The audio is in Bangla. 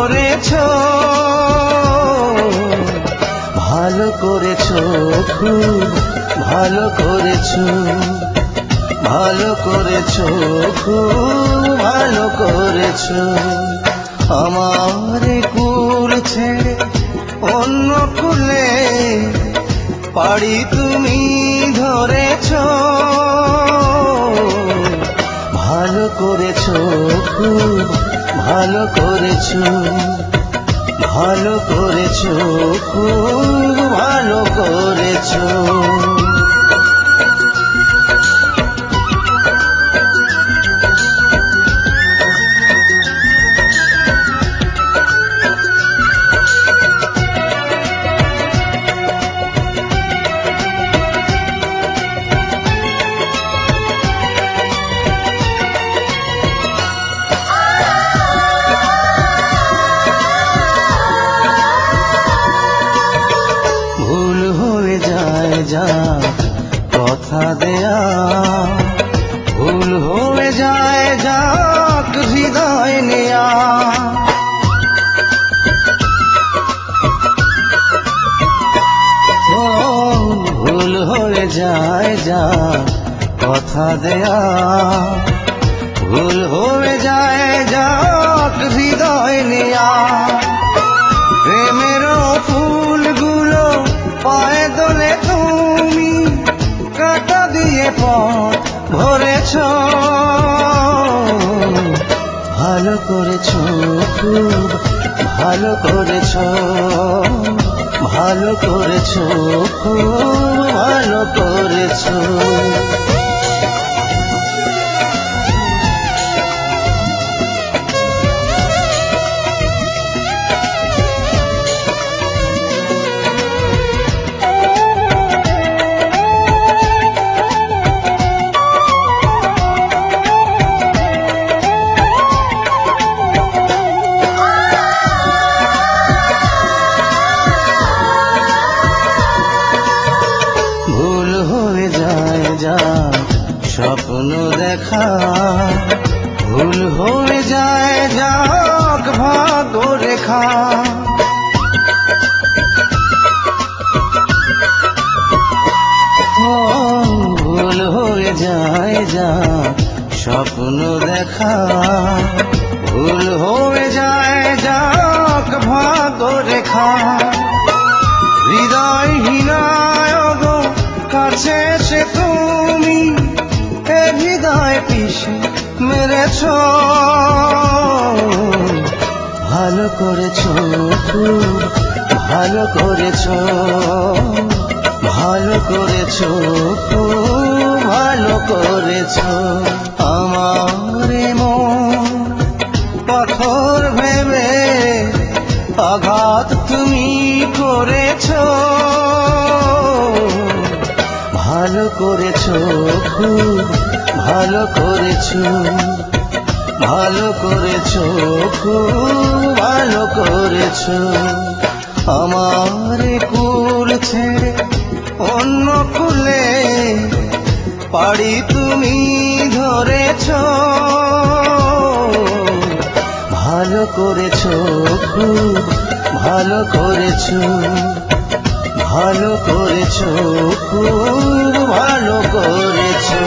করেছো, ভালো করেছো, খুব ভালো করেছো, ভালো করেছো, খুব ভালো করেছো। আমার কুল ছেড়ে অন্য কুলে পাড়ি তুমি ধরেছো, ভালো করেছো, খুব ভালো করেছো, ভালো করেছো, খুব ভালো করেছো। ভুল হয়ে যায় যা কথা দেয়া, ভুল হয়ে যায় যাক হৃদয় নেয়া। ভুল হয়ে যায় যা কথা দেয়া, ভুল হয়ে যায় যাক হৃদয় নেয়া। প্রেমেরও ফুলগুলো পায়ে দোলে তুমি কাঁটা দিয়ে পথ ভরেছো, ভালো করেছো, খুব ভালো করেছো, ভালো করেছো, খুব ভালো করেছো। ভুল হয়ে যায় যা স্বপ্ন দেখা, ভুল হয়ে যায় যাক ভাগ্য রেখা। ভুল হয়ে যায় যা স্বপ্ন দেখা, ভুল হয়ে যায় যাক ভাগ্য রেখা। হৃদয়হীনায় গো কাছে সে তুমি এ হৃদয় পিষে মেরেছো, ভালো করেছো, খুব ভালো করেছো, ভালো করেছো, খুব ভালো করেছো। আমার মন পাথর ভেবে আঘাত তুমি করেছো, ভালো করেছো, খুব ভালো করেছো, ভালো করেছো, খুব ভালো করেছো। আমার কুল ছেড়ে অন্য কুলে পাড়ি তুমি ধরেছো, ভালো করেছো, খুব ভালো করেছো, ভালো করেছো, খুব ভালো করেছো।